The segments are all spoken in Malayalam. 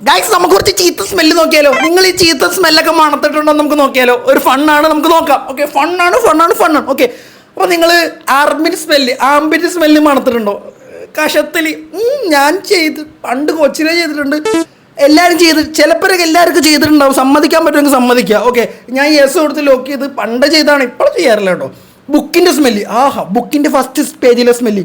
ഗൈസ് നമുക്ക് കുറച്ച് ചീത്ത സ്മെല്ല് നോക്കിയാലോ? നിങ്ങൾ ഈ ചീത്ത സ്മെല്ലൊക്കെ മണത്തിട്ടുണ്ടോ നമുക്ക് നോക്കിയാലോ? ഒരു ഫണ്ണാണ്, നമുക്ക് നോക്കാം. ഓക്കെ, ഫണ്ണാണ്. ഓക്കെ, അപ്പോൾ നിങ്ങൾ ആംബിറ്റ് സ്മെല്ല് മണത്തിട്ടുണ്ടോ? കഷത്തിൽ ഞാൻ പണ്ട് കൊച്ചിനെ ചെയ്തിട്ടുണ്ട്, എല്ലാവരും ചിലപ്പോഴൊക്കെ എല്ലാവർക്കും ചെയ്തിട്ടുണ്ടാവും. സമ്മതിക്കാൻ പറ്റുമെങ്കിൽ സമ്മതിക്കുക. ഓക്കെ, ഞാൻ യെസ് കൊടുത്ത് ലോക്ക് ചെയ്ത് പണ്ട് ചെയ്താണ്, ഇപ്പോൾ ചെയ്യാറില്ല കേട്ടോ. ബുക്കിൻ്റെ സ്മെല്ല്, ബുക്കിൻ്റെ ഫസ്റ്റ് പേജിലെ സ്മെല്ല്,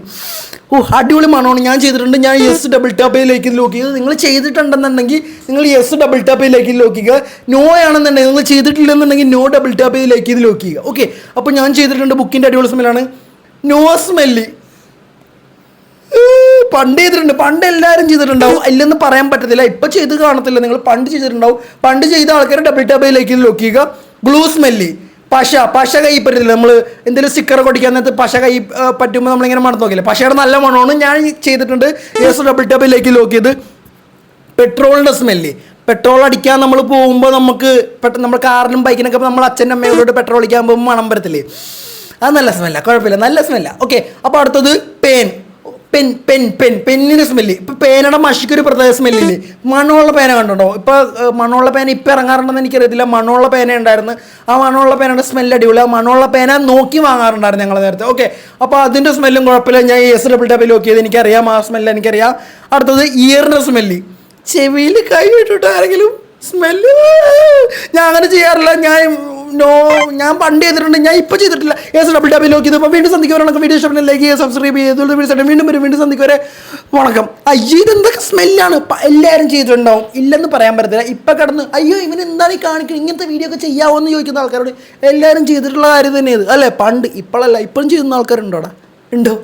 അടിപൊളി മണമാണ്. ഞാൻ ചെയ്തിട്ടുണ്ട്. ഞാൻ യെസ് ഡബിൾ ടാപ്പിലേക്ക് ലോക്ക് ചെയ്ത്. നിങ്ങൾ ചെയ്തിട്ടുണ്ടെന്നുണ്ടെങ്കിൽ നിങ്ങൾ യെസ് ഡബിൾ ടാപ്പിലേക്ക് ലോക്ക് ചെയ്യുക. നോ ആണെന്നുണ്ടെങ്കിൽ നിങ്ങൾ ചെയ്തിട്ടില്ലെന്നുണ്ടെങ്കിൽ നോ ഡബിൾ ടാപ്പിലേക്ക് ഇത് ലോക്ക് ചെയ്യുക. ഓക്കെ, അപ്പോൾ ഞാൻ ചെയ്തിട്ടുണ്ട്. ബുക്കിൻ്റെ അടിപൊളി സ്മെല്ലാണ്. നോ സ്മെല്ല് പണ്ട് ചെയ്തിട്ടുണ്ട്. പണ്ട് എല്ലാവരും ചെയ്തിട്ടുണ്ടാവും, ഇല്ലെന്ന് പറയാൻ പറ്റത്തില്ല. ഇപ്പം ചെയ്ത് കാണത്തില്ല, നിങ്ങൾ പണ്ട് ചെയ്തിട്ടുണ്ടാവും. പണ്ട് ചെയ്ത ആൾക്കാർ ഡബിൾ ടാപ്പിലേക്ക് ലോക്ക് ചെയ്യുക. ഗ്ലൂ സ്മെല്ല്, പശ കൈ പറ്റത്തില്ല. നമ്മൾ എന്തെങ്കിലും സ്റ്റിക്കറൊക്കെ ഒട്ടിക്കാൻ നേരത്ത് പശ കൈ പറ്റുമ്പോൾ നമ്മളിങ്ങനെ മണത്ത് നോക്കില്ല. പശയുടെ നല്ല മണമാണ്. ഞാൻ ചെയ്തിട്ടുണ്ട്. യെസ് ഡബിൾ ടാപ്പിലേക്ക് ലോക്ക് ചെയ്ത്. പെട്രോളിൻ്റെ സ്മെല്ല്, പെട്രോൾ അടിക്കാൻ നമ്മൾ പോകുമ്പോൾ നമുക്ക് നമ്മൾ കാറിനും ബൈക്കിനൊക്കെ നമ്മൾ അച്ഛൻ്റെ അമ്മയോട് പെട്രോൾ അടിക്കാൻ പോകുമ്പോൾ മണം വരത്തില്ലേ? അത് നല്ല സ്മെല്ലാണ്, കുഴപ്പമില്ല, നല്ല സ്മെല്ലാണ്. ഓക്കെ, അപ്പോൾ അടുത്തത് പെന്നിൻ്റെ സ്മെല്ല്. ഇപ്പോൾ പേനയുടെ മഷിക്കൊരു പ്രത്യേക സ്മെല്ലില്ലേ? മണമുള്ള പേന കണ്ടോ? ഇപ്പോൾ മണമുള്ള പേന ഇപ്പോൾ ഇറങ്ങാറുണ്ടെന്ന് എനിക്കറിയത്തില്ല. മണമുള്ള പേന ഉണ്ടായിരുന്നു. ആ മണമുള്ള പേനയുടെ സ്മെല്ല് അടിപൊളി. ആ മണമുള്ള പേന നോക്കി വാങ്ങാറുണ്ടായിരുന്നു ഞങ്ങൾ നേരത്തെ. ഓക്കെ, അപ്പോൾ അതിൻ്റെ സ്മെല്ലും കുഴപ്പമില്ല. ഞാൻ യെസ് ഡബിൾ ടാപ്പിൽ നോക്കി ചെയ്ത് എനിക്കറിയാം, ആ സ്മെല്ല് എനിക്കറിയാം. അടുത്തത് ഇയറിൻ്റെ സ്മെല്ല്, ചെവിയിൽ കൈ ഇട്ടിട്ട് ആരെങ്കിലും സ്മെല്ല്. ഞാൻ അങ്ങനെ ചെയ്യാറില്ല. ഞാൻ പണ്ട് ചെയ്തിട്ടുണ്ട്, ഞാൻ ഇപ്പോൾ ചെയ്തിട്ടില്ല. യെസ് ഡബിൾ ടാപ്പിൽ നോക്കി ചെയ്തു. അപ്പോൾ വീണ്ടും സന്ധിക്കുവരെ വീഡിയോ ഇഷ്ടപ്പെട്ട ലൈക്ക് ചെയ്യുക, സബ്സ്ക്രൈബ് ചെയ്ത് വീണ്ടും സന്ധിക്കുവരെ വണക്കം. അയ്യോ, ഇതെന്തൊക്കെ സ്മെല്ലാണ്. എല്ലാവരും ചെയ്തിട്ടുണ്ടാവും, ഇല്ലെന്ന് പറയാൻ പറ്റത്തില്ല. ഇപ്പം കിടന്ന് അയ്യോ ഇവൻ എന്താണ് ഈ കാണിക്കുന്നത്, ഇങ്ങനത്തെ വീഡിയോ ഒക്കെ ചെയ്യാമോ എന്ന് ചോദിക്കുന്ന ആൾക്കാരോട് എല്ലാവരും ചെയ്തിട്ടുള്ള കാര്യം തന്നെയാണ് അല്ലേ? പണ്ട്, ഇപ്പോഴല്ല, ഇപ്പോഴും ചെയ്യുന്ന ആൾക്കാരുണ്ടോടാ? ഉണ്ടോ?